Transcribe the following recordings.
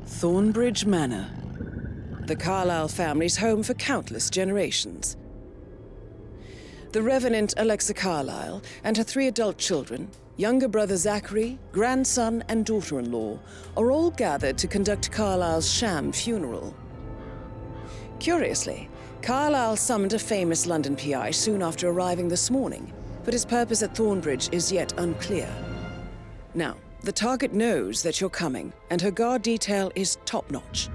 Thornbridge Manor. The Carlisle family's home for countless generations. The Revenant Alexa Carlisle and her 3 adult children, younger brother Zachary, grandson and daughter-in-law, are all gathered to conduct Carlisle's sham funeral. Curiously, Carlisle summoned a famous London PI soon after arriving this morning, but his purpose at Thornbridge is yet unclear. Now, the target knows that you're coming, and her guard detail is top-notch.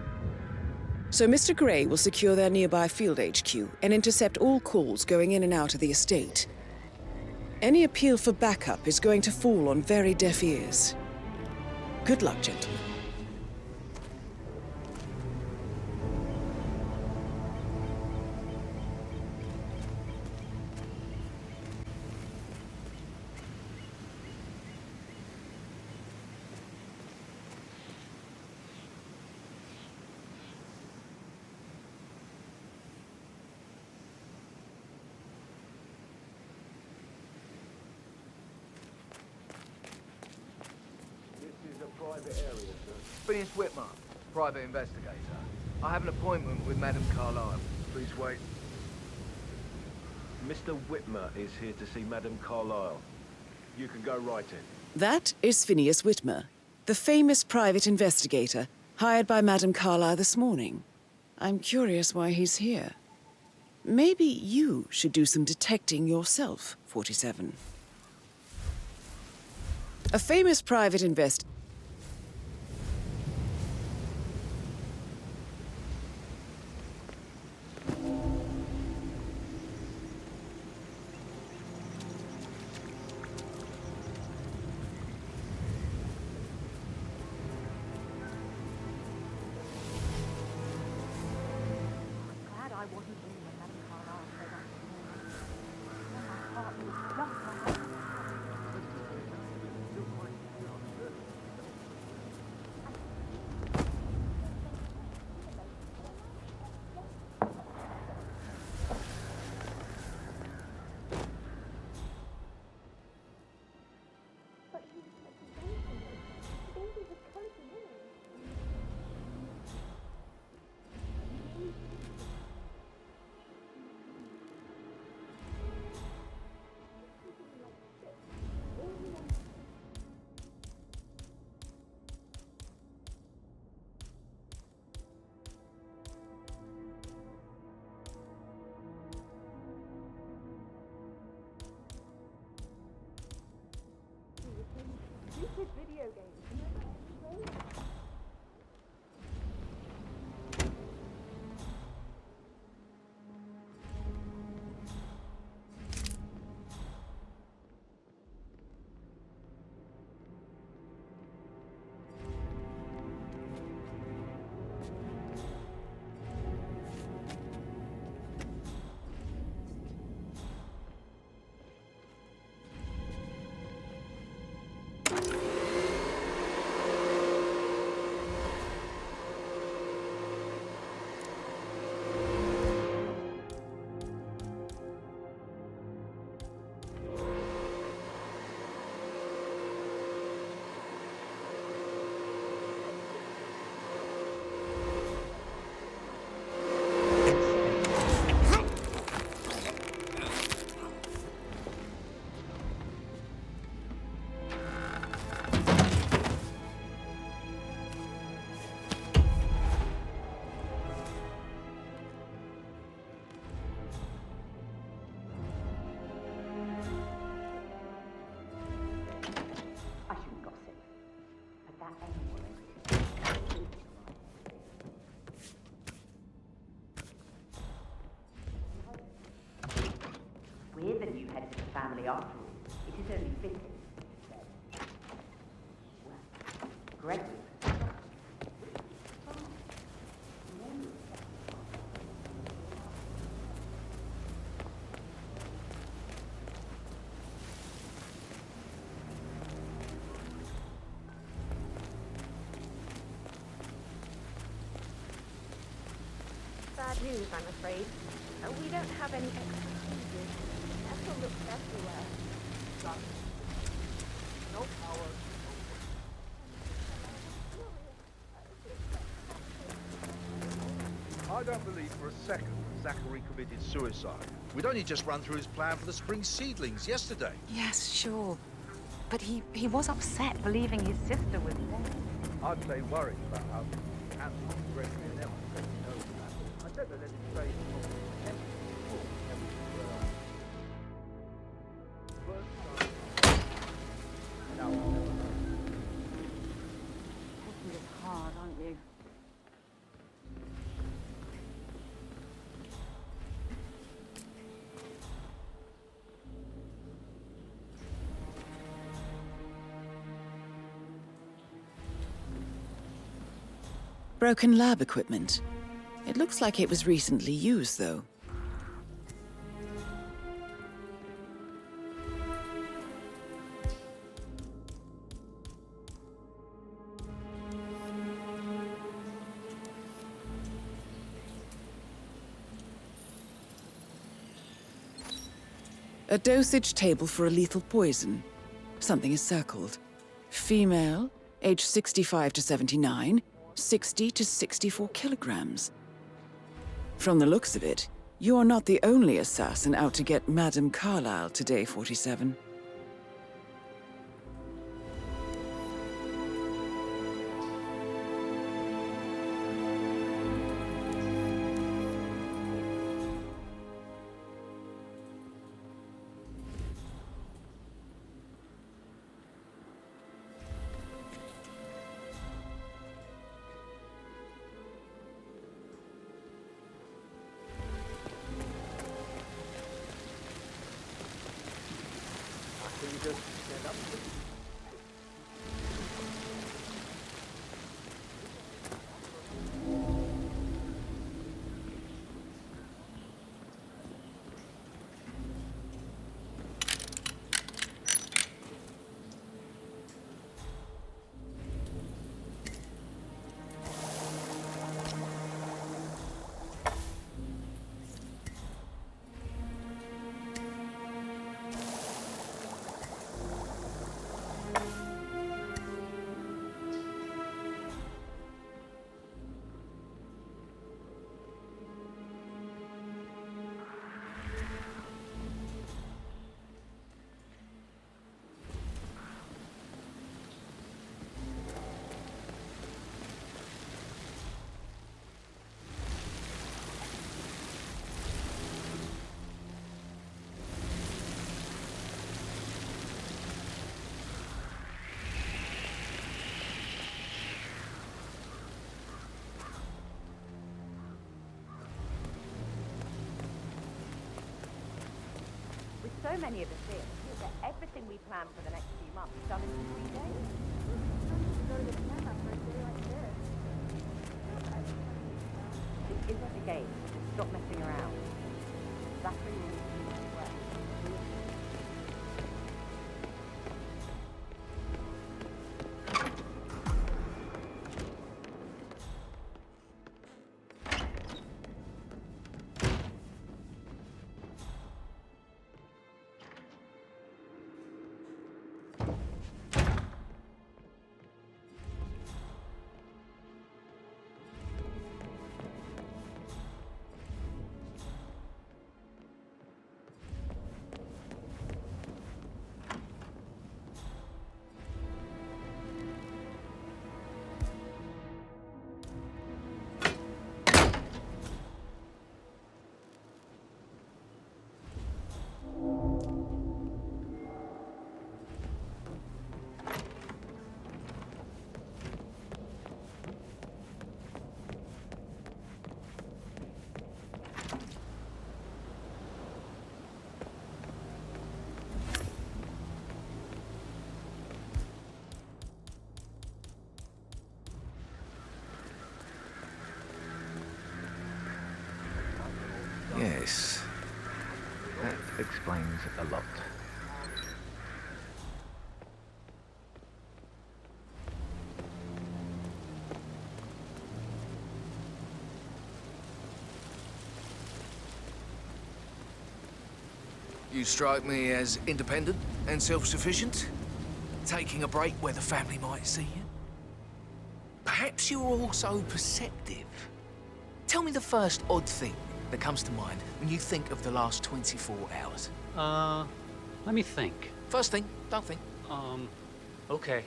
So Mr. Gray will secure their nearby field HQ and intercept all calls going in and out of the estate. Any appeal for backup is going to fall on very deaf ears. Good luck, gentlemen. Private area, sir. Phineas Whitmer, private investigator. I have an appointment with Madame Carlisle. Please wait. Mr. Whitmer is here to see Madame Carlisle. You can go right in. That is Phineas Whitmer, the famous private investigator hired by Madame Carlisle this morning. I'm curious why he's here. Maybe you should do some detecting yourself, 47. A famous private investigator. Video games. We're the new head of the family after all. It is only fitting. Well, Gregory. Bad news, I'm afraid. We don't have any extra fuses. Metal looks everywhere. No power. I don't believe for a second that Zachary committed suicide. We'd only just run through his plan for the spring seedlings yesterday. Yes, sure. But he was upset believing his sister was dead. I'd say worried about how absolutely Gregory and Emma said he knows that. I said they let him stay in the Taking this hard, aren't you? Broken lab equipment. It looks like it was recently used, though. A dosage table for a lethal poison. Something is circled. Female, age 65 to 79, 60 to 64 kilograms. From the looks of it, you are not the only assassin out to get Madame Carlisle today, 47. So many of us here we'll get everything we plan for the next few months done in 3 days. Go to the cinema for a day like this. This isn't a game. Stop messing around. Zachary will need too much work. Yes. That explains a lot. You strike me as independent and self-sufficient, taking a break where the family might see you. Perhaps you're also perceptive. Tell me the first odd thing that comes to mind when you think of the last 24 hours. Let me think. First thing, don't think. Okay.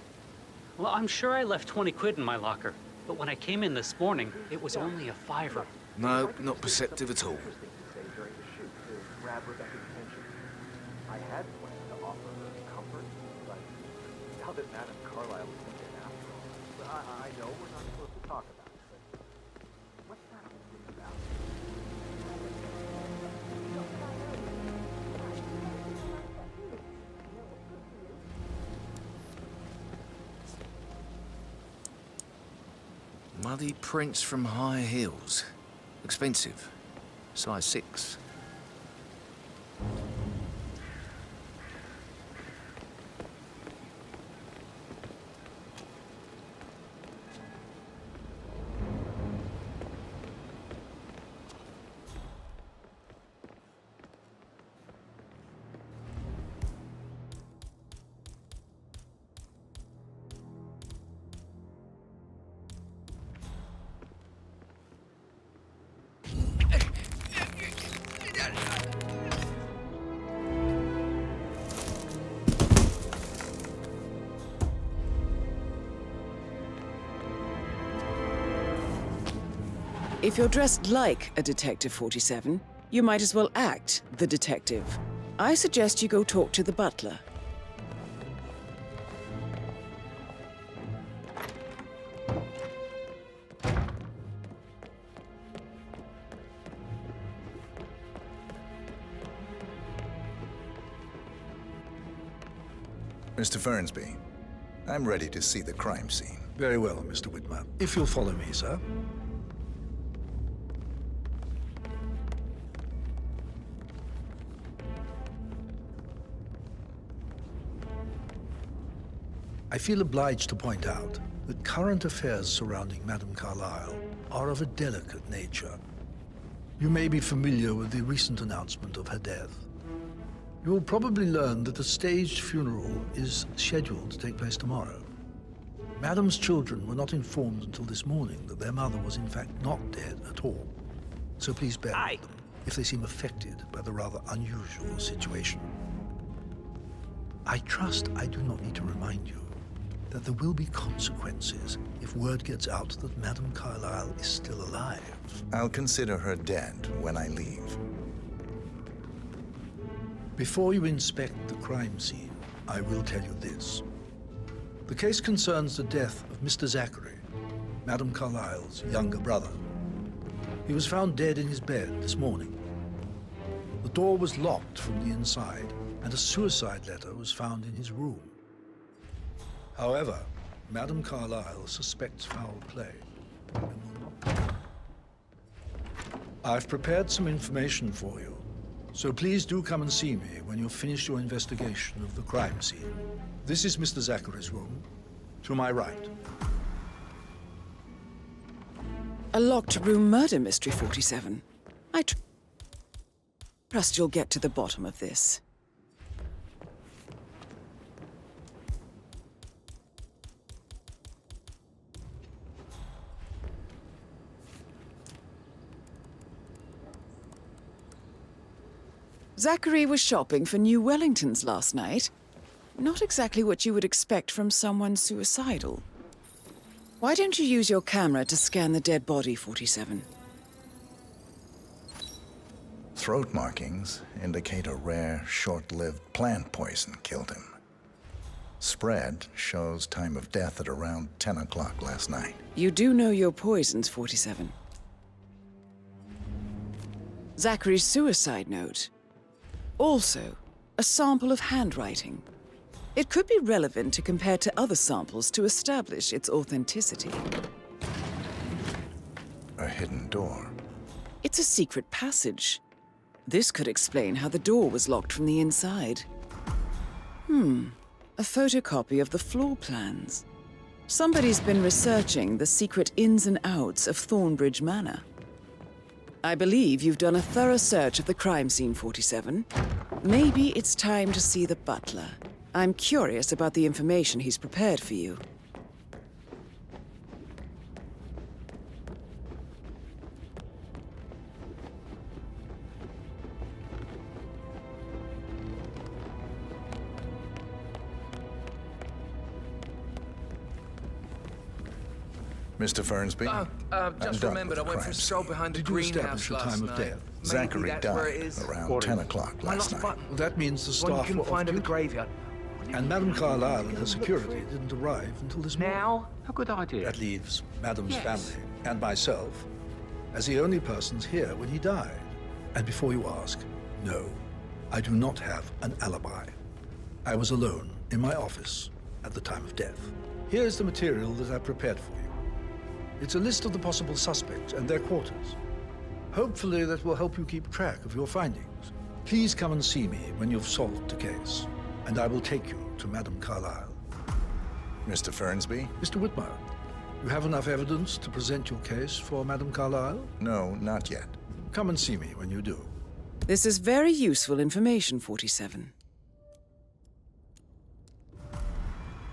Well, I'm sure I left 20 quid in my locker, but when I came in this morning, it was only a $5. No, not perceptive at all. Interesting to say during the shoot to grab Rebecca's attention. I had planned to offer her comfort, but now that Madame Carlisle is thinking after all, I know we're not supposed to talk about it, but what's that thing about? Muddy prints from high heels. Expensive. Size 6. If you're dressed like a Detective 47, you might as well act the detective. I suggest you go talk to the butler. Mr. Fernsby, I'm ready to see the crime scene. Very well, Mr. Whitman. If you'll follow me, sir. I feel obliged to point out that current affairs surrounding Madame Carlisle are of a delicate nature. You may be familiar with the recent announcement of her death. You will probably learn that a staged funeral is scheduled to take place tomorrow. Madame's children were not informed until this morning that their mother was in fact not dead at all. So please bear with them if they seem affected by the rather unusual situation. I trust I do not need to remind you that there will be consequences if word gets out that Madame Carlisle is still alive. I'll consider her dead when I leave. Before you inspect the crime scene, I will tell you this. The case concerns the death of Mr. Zachary, Madame Carlisle's younger brother. He was found dead in his bed this morning. The door was locked from the inside, and a suicide letter was found in his room. However, Madame Carlisle suspects foul play and will not. I've prepared some information for you, so please do come and see me when you've finished your investigation of the crime scene. This is Mr. Zachary's room, to my right. A locked room murder mystery, 47. I trust you'll get to the bottom of this. Zachary was shopping for new Wellingtons last night. Not exactly what you would expect from someone suicidal. Why don't you use your camera to scan the dead body, 47? Throat markings indicate a rare, short-lived plant poison killed him. Spread shows time of death at around 10 o'clock last night. You do know your poisons, 47. Zachary's suicide note. Also, a sample of handwriting. It could be relevant to compare to other samples to establish its authenticity. A hidden door. It's a secret passage. This could explain how the door was locked from the inside. A photocopy of the floor plans. Somebody's been researching the secret ins and outs of Thornbridge Manor. I believe you've done a thorough search of the crime scene, 47. Maybe it's time to see the butler. I'm curious about the information he's prepared for you. Mr. Fernsby? Just done remembered I with went for a crime stroll scene. behind the Did you greenhouse establish the last time of night. death? Maybe Zachary that's where it died is. around 10 o'clock I last lost a night. button. Well, that means the One you staff couldn't were find off at the duty. graveyard. And Madame Carlisle and her security didn't arrive until this morning. Now? A good idea. That leaves Madame's Yes. family and myself as the only persons here when he died. And before you ask, no, I do not have an alibi. I was alone in my office at the time of death. Here's the material that I prepared for you. It's a list of the possible suspects and their quarters. Hopefully that will help you keep track of your findings. Please come and see me when you've solved the case, and I will take you to Madame Carlisle. Mr. Fernsby? Mr. Whitmer, you have enough evidence to present your case for Madame Carlisle? No, not yet. Come and see me when you do. This is very useful information, 47.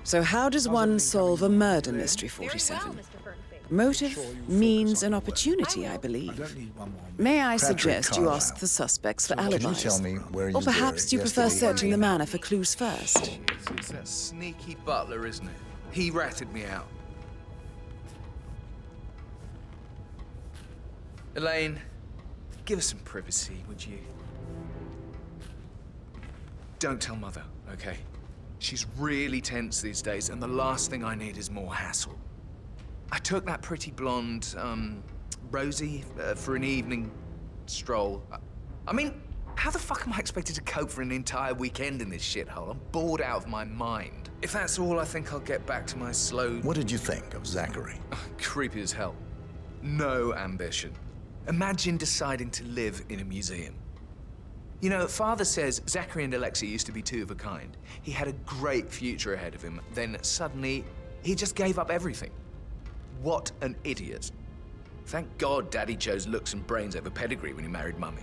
So how does one solve a murder mystery, 47? Motive, means, and opportunity, I I believe. don't need one more. May I Patrick suggest you Carlisle. ask the suspects for Can you alibis? tell me where you Or perhaps were you prefer yesterday searching the evening? manor for clues first. It's that sneaky butler, isn't it? He ratted me out. Elaine, give us some privacy, would you? Don't tell Mother, okay? She's really tense these days, and the last thing I need is more hassle. I took that pretty blonde, Rosie, for an evening stroll. I mean, how the fuck am I expected to cope for an entire weekend in this shithole? I'm bored out of my mind. If that's all, I think I'll get back to my slow... What did you think of Zachary? Creepy as hell. No ambition. Imagine deciding to live in a museum. You know, Father says Zachary and Alexia used to be two of a kind. He had a great future ahead of him, then suddenly, he just gave up everything. What an idiot. Thank God Daddy chose looks and brains over pedigree when he married Mummy.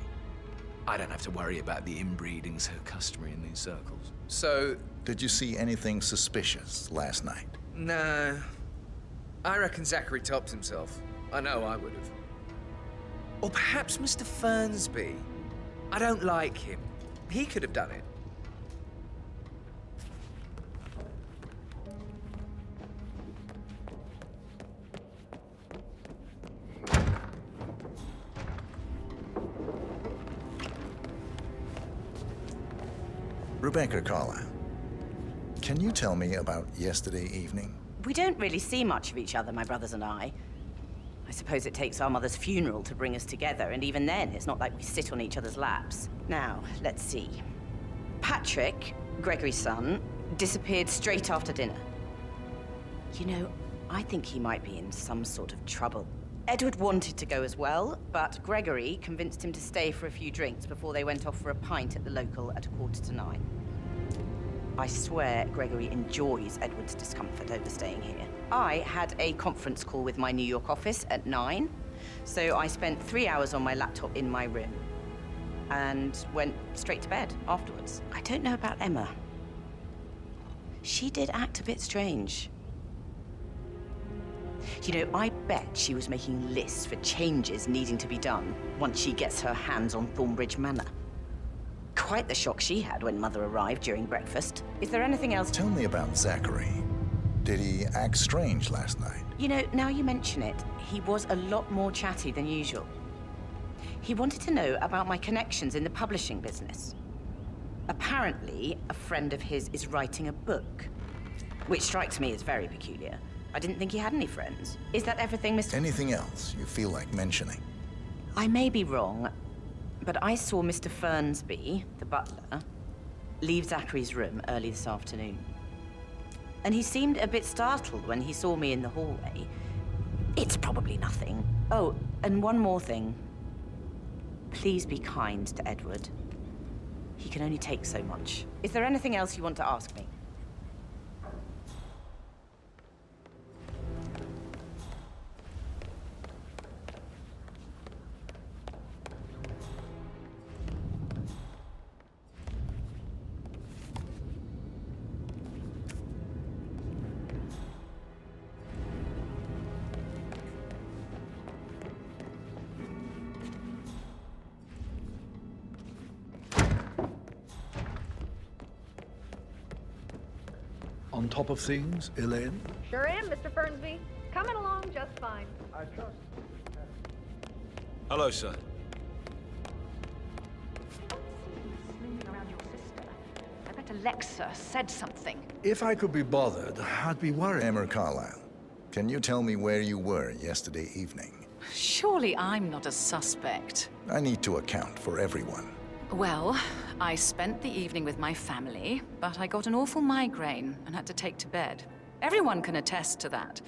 I don't have to worry about the inbreeding so customary in these circles. So... Did you see anything suspicious last night? No. I reckon Zachary topped himself. I know I would have. Or perhaps Mr. Fernsby. I don't like him. He could have done it. Rebecca Carlisle, can you tell me about yesterday evening? We don't really see much of each other, my brothers and I. I suppose it takes our mother's funeral to bring us together, and even then, it's not like we sit on each other's laps. Now, let's see. Patrick, Gregory's son, disappeared straight after dinner. You know, I think he might be in some sort of trouble. Edward wanted to go as well, but Gregory convinced him to stay for a few drinks before they went off for a pint at the local at 9:15. I swear Gregory enjoys Edward's discomfort over staying here. I had a conference call with my New York office at 9, so I spent 3 hours on my laptop in my room and went straight to bed afterwards. I don't know about Emma. She did act a bit strange. You know, I bet she was making lists for changes needing to be done once she gets her hands on Thornbridge Manor. Quite the shock she had when Mother arrived during breakfast. Is there anything else? Tell me about Zachary. Did he act strange last night? You know, now you mention it, he was a lot more chatty than usual. He wanted to know about my connections in the publishing business. Apparently, a friend of his is writing a book, which strikes me as very peculiar. I didn't think he had any friends. Is that everything, Mr. Anything else you feel like mentioning? I may be wrong, but I saw Mr. Fernsby, the butler, leave Zachary's room early this afternoon. And he seemed a bit startled when he saw me in the hallway. It's probably nothing. Oh, and one more thing. Please be kind to Edward. He can only take so much. Is there anything else you want to ask me? On top of things, Elaine? Sure am, Mr. Fernsby. Coming along just fine. I trust. Hello, sir. Snooping around your sister. I bet Alexa said something. If I could be bothered, I'd be worried. Emma Carlisle, can you tell me where you were yesterday evening? Surely I'm not a suspect. I need to account for everyone. Well, I spent the evening with my family, but I got an awful migraine and had to take to bed. Everyone can attest to that.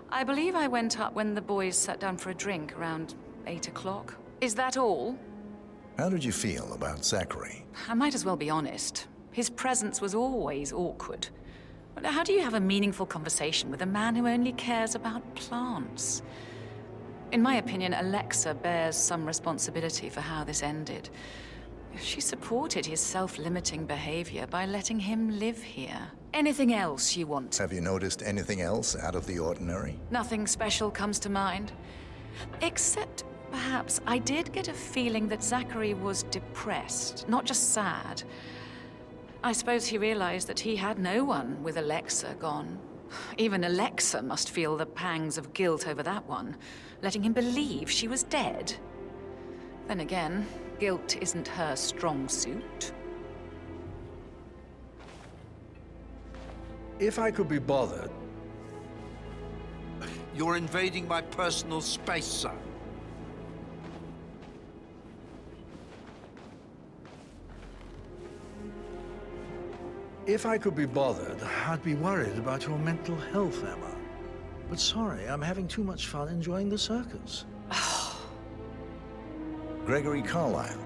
I believe I went up when the boys sat down for a drink around 8 o'clock. Is that all? How did you feel about Zachary? I might as well be honest. His presence was always awkward. But how do you have a meaningful conversation with a man who only cares about plants? In my opinion, Alexa bears some responsibility for how this ended. She supported his self-limiting behavior by letting him live here. Anything else you want? Have you noticed anything else out of the ordinary? Nothing special comes to mind. Except, perhaps, I did get a feeling that Zachary was depressed, not just sad. I suppose he realized that he had no one with Alexa gone. Even Alexa must feel the pangs of guilt over that one, letting him believe she was dead. Then again, guilt isn't her strong suit. If I could be bothered... You're invading my personal space, sir. If I could be bothered, I'd be worried about your mental health, Emma. But sorry, I'm having too much fun enjoying the circus. Gregory Carlisle,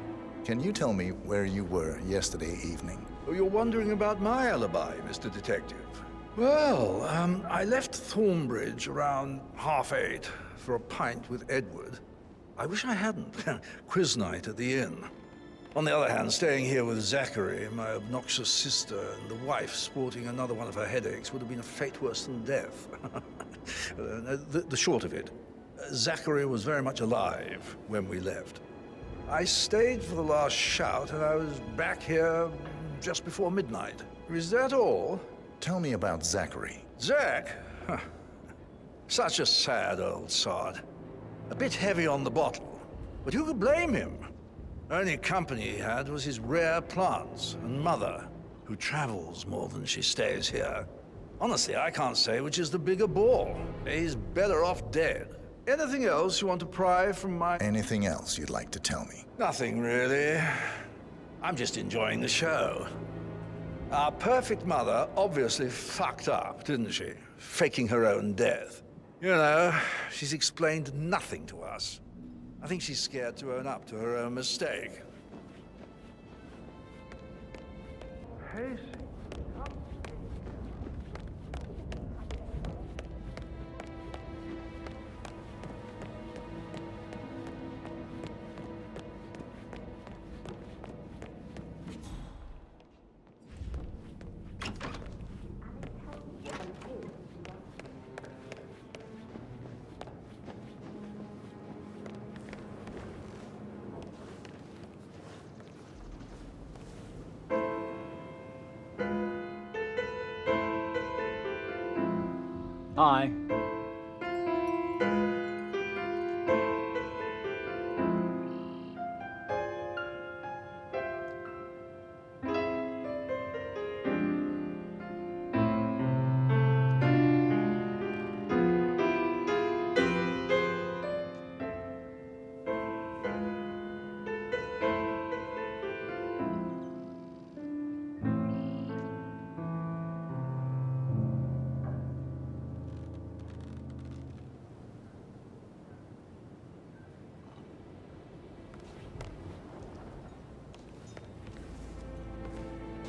can you tell me where you were yesterday evening? Oh, you're wondering about my alibi, Mr. Detective. Well, I left Thornbridge around 8:30 for a pint with Edward. I wish I hadn't. Quiz night at the inn. On the other hand, staying here with Zachary, my obnoxious sister, and the wife sporting another one of her headaches would have been a fate worse than death. The short of it, Zachary was very much alive when we left. I stayed for the last shout, and I was back here just before midnight. Is that all? Tell me about Zachary. Zach? Huh. Such a sad old sod. A bit heavy on the bottle, but who could blame him? Only company he had was his rare plants and mother, who travels more than she stays here. Honestly, I can't say which is the bigger bore. He's better off dead. Anything else you want to pry from my... Anything else you'd like to tell me? Nothing, really. I'm just enjoying the show. Our perfect mother obviously fucked up, didn't she? Faking her own death. You know, she's explained nothing to us. I think she's scared to own up to her own mistake. Hey, Hi.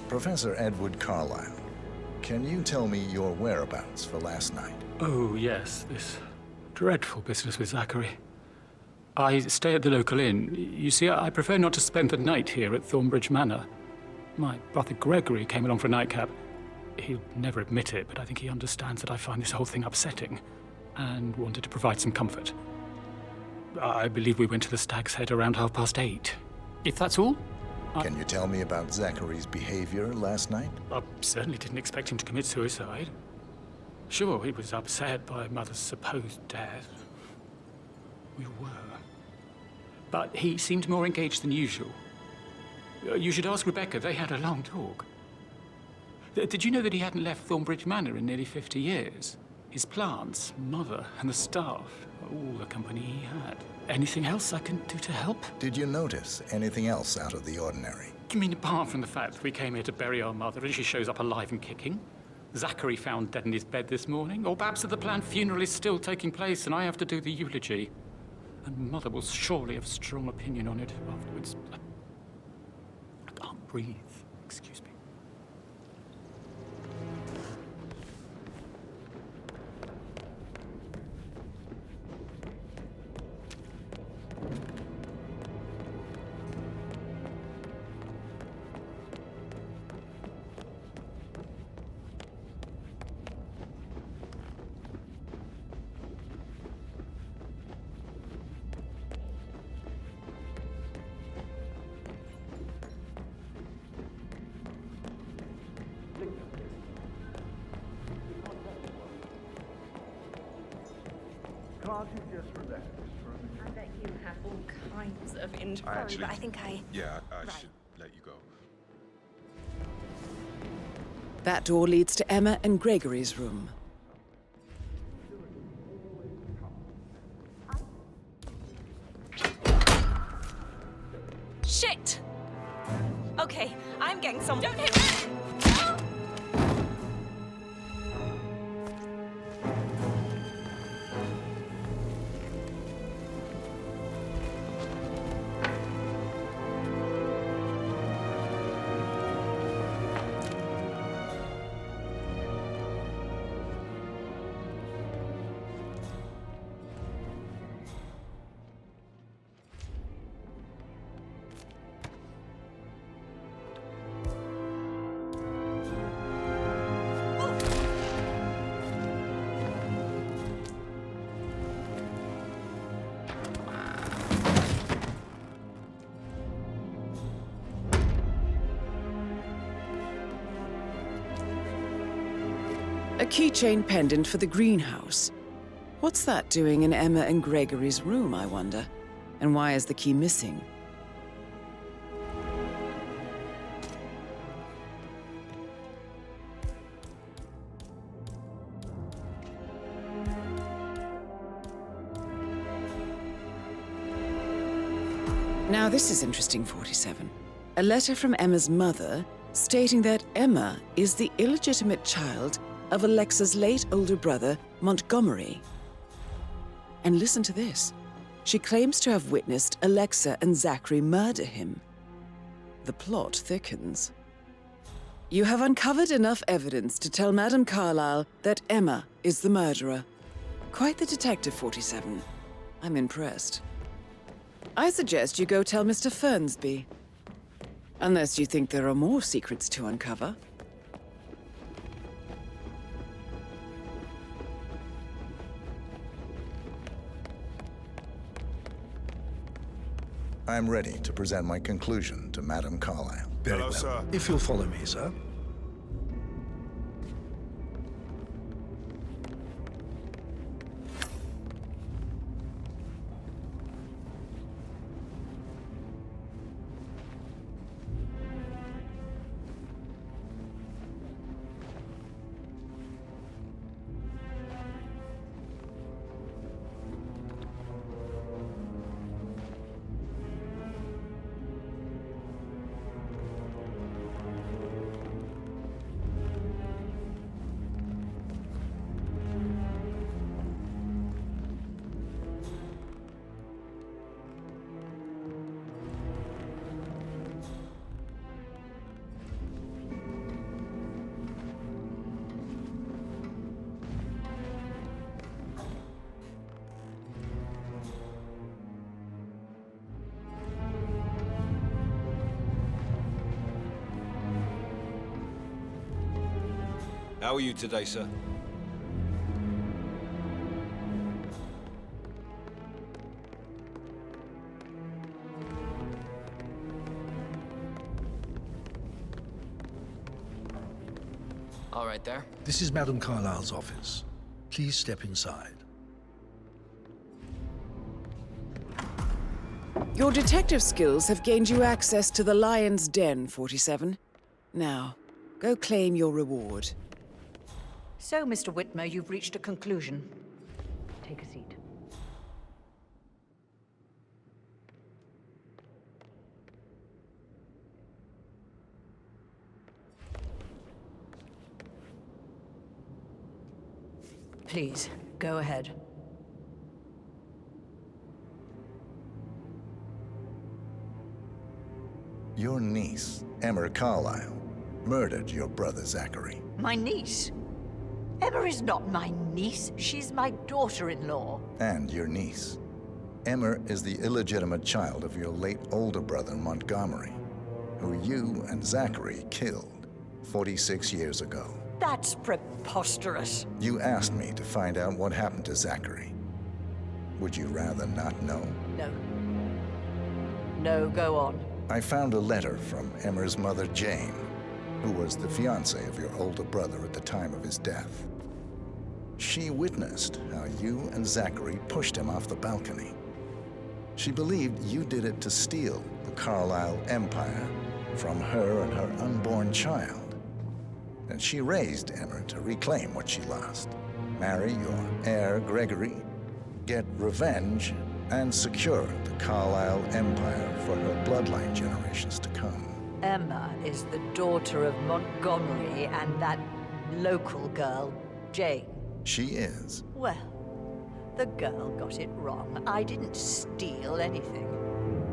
Professor Edward Carlisle, can you tell me your whereabouts for last night? Oh, yes, this dreadful business with Zachary. I stay at the local inn. You see, I prefer not to spend the night here at Thornbridge Manor. My brother Gregory came along for a nightcap. He'll never admit it, but I think he understands that I find this whole thing upsetting and wanted to provide some comfort. I believe we went to the Stag's Head around 8:30. If that's all? Can you tell me about Zachary's behavior last night? I certainly didn't expect him to commit suicide. Sure, he was upset by Mother's supposed death. We were. But he seemed more engaged than usual. You should ask Rebecca. They had a long talk. Did you know that he hadn't left Thornbridge Manor in nearly 50 years? His plants, Mother, and the staff, all the company he had. Anything else I can do to help? Did you notice anything else out of the ordinary? You mean apart from the fact that we came here to bury our mother and she shows up alive and kicking? Zachary found dead in his bed this morning? Or perhaps that the planned funeral is still taking place and I have to do the eulogy? And Mother will surely have a strong opinion on it afterwards. I can't breathe. Excuse me. Can't you just relax for a minute? I bet you have all kinds of info, Actually, but I think I... Yeah, I Right. should let you go. That door leads to Emma and Gregory's room. Shit! Okay, I'm getting some... Don't hit me! A keychain pendant for the greenhouse. What's that doing in Emma and Gregory's room, I wonder? And why is the key missing? Now this is interesting, 47. A letter from Emma's mother stating that Emma is the illegitimate child of Alexa's late older brother, Montgomery. And listen to this. She claims to have witnessed Alexa and Zachary murder him. The plot thickens. You have uncovered enough evidence to tell Madame Carlisle that Emma is the murderer. Quite the detective, 47. I'm impressed. I suggest you go tell Mr. Fernsby. Unless you think there are more secrets to uncover. I'm ready to present my conclusion to Madame Carlisle. Very Hello, well. sir. If you'll follow me, sir. How are you today, sir? All right there. This is Madame Carlisle's office. Please step inside. Your detective skills have gained you access to the Lion's Den, 47. Now, go claim your reward. So, Mr. Whitmer, you've reached a conclusion. Take a seat. Please, go ahead. Your niece, Emma Carlisle, murdered your brother Zachary. My niece? Emma is not my niece. She's my daughter-in-law. And your niece. Emma is the illegitimate child of your late older brother Montgomery, who you and Zachary killed 46 years ago. That's preposterous. You asked me to find out what happened to Zachary. Would you rather not know? No. No, go on. I found a letter from Emma's mother, Jane, who was the fiancée of your older brother at the time of his death. She witnessed how you and Zachary pushed him off the balcony. She believed you did it to steal the Carlisle empire from her and her unborn child. And she raised Emma to reclaim what she lost, marry your heir Gregory, get revenge, and secure the Carlisle empire for her bloodline generations to come. Emma is the daughter of Montgomery and that local girl, Jane. She is. Well, the girl got it wrong. I didn't steal anything.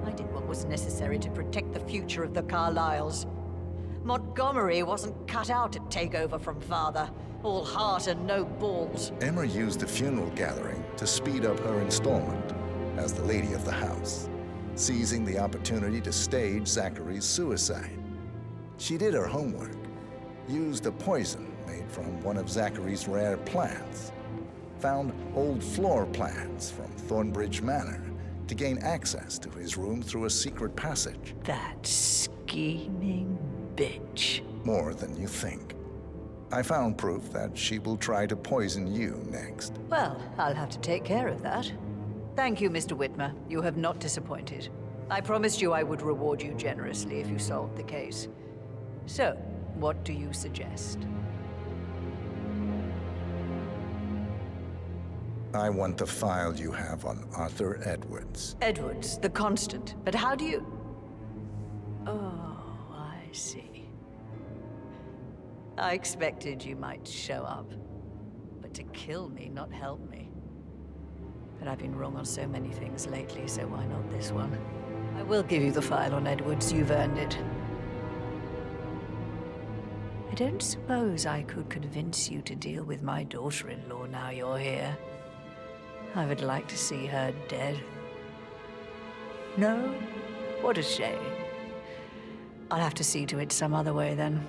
I did what was necessary to protect the future of the Carlisles. Montgomery wasn't cut out to take over from father. All heart and no balls. Emma used the funeral gathering to speed up her installment as the lady of the house, seizing the opportunity to stage Zachary's suicide. She did her homework, used a poison made from one of Zachary's rare plants, found old floor plans from Thornbridge Manor to gain access to his room through a secret passage. That scheming bitch. More than you think. I found proof that she will try to poison you next. Well, I'll have to take care of that. Thank you, Mr. Whitmer. You have not disappointed. I promised you I would reward you generously if you solved the case. So, what do you suggest? I want the file you have on Arthur Edwards. Edwards, the constant. But how do you... Oh, I see. I expected you might show up. But to kill me, not help me. But I've been wrong on so many things lately, so why not this one? I will give you the file on Edwards. You've earned it. I don't suppose I could convince you to deal with my daughter-in-law now you're here. I would like to see her dead. No? What a shame. I'll have to see to it some other way, then.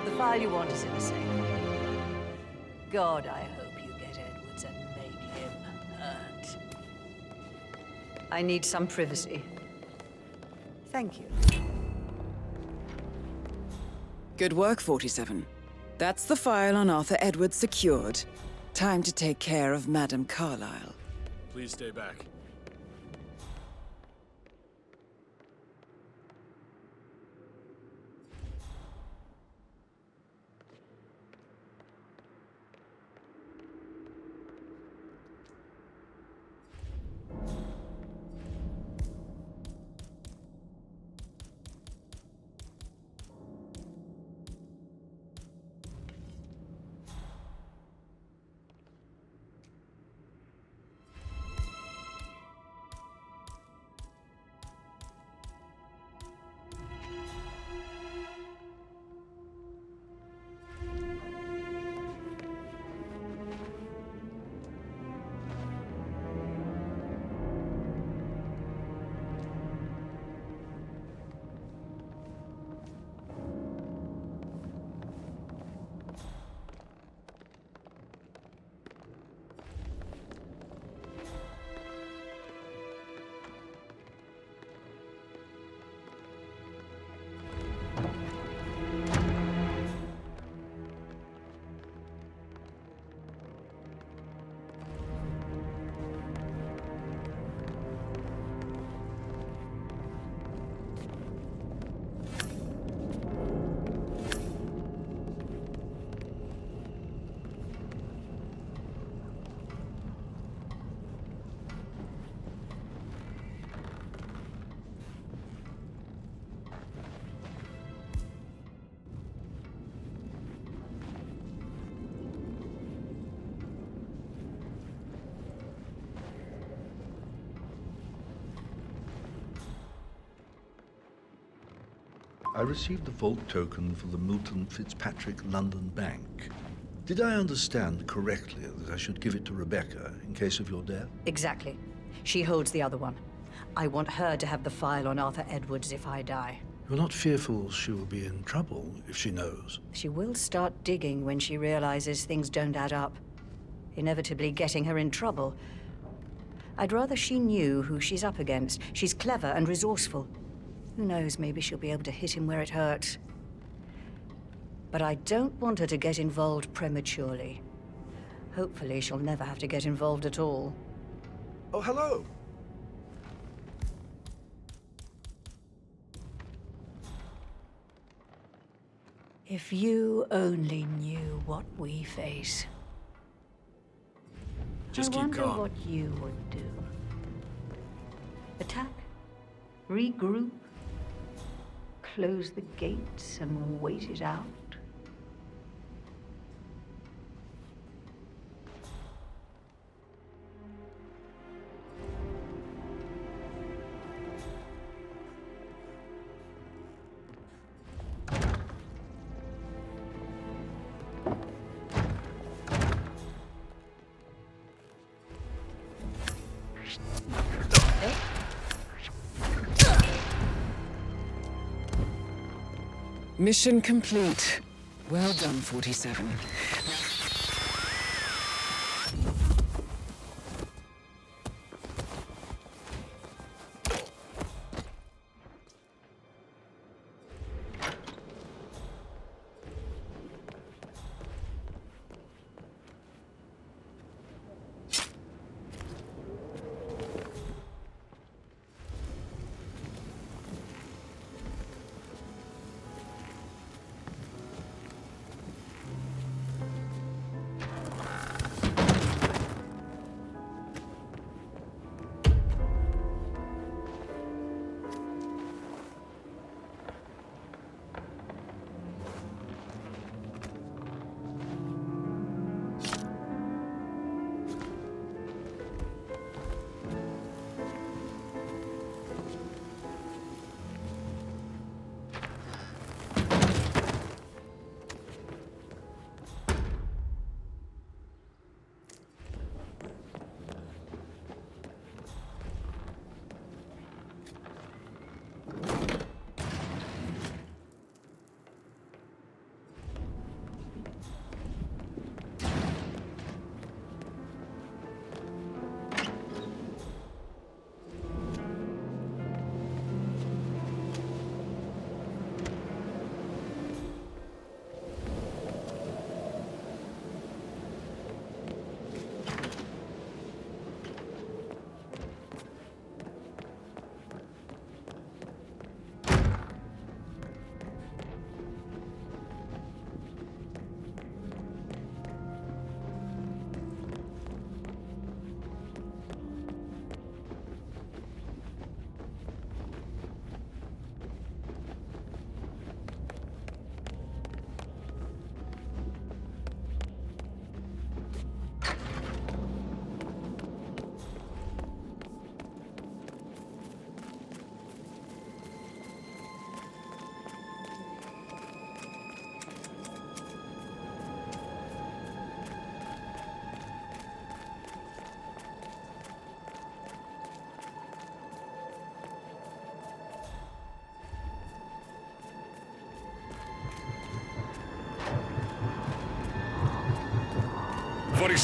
The file you want is in the safe. God, I hope you get Edwards and make him hurt. I need some privacy. Thank you. Good work, 47. That's the file on Arthur Edwards secured. Time to take care of Madame Carlisle. Please stay back. I received the vault token for the Milton Fitzpatrick London Bank. Did I understand correctly that I should give it to Rebecca in case of your death? Exactly. She holds the other one. I want her to have the file on Arthur Edwards if I die. You're not fearful she will be in trouble if she knows? She will start digging when she realizes things don't add up, inevitably getting her in trouble. I'd rather she knew who she's up against. She's clever and resourceful. Who knows, maybe she'll be able to hit him where it hurts. But I don't want her to get involved prematurely. Hopefully she'll never have to get involved at all. Oh, hello! If you only knew what we face. Just I keep wonder calm. what you would do. Attack? Regroup? Close the gates and wait it out? Mission complete. Well done, 47.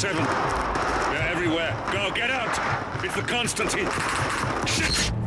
They're everywhere. Go, get out! It's the Constantine! Shit!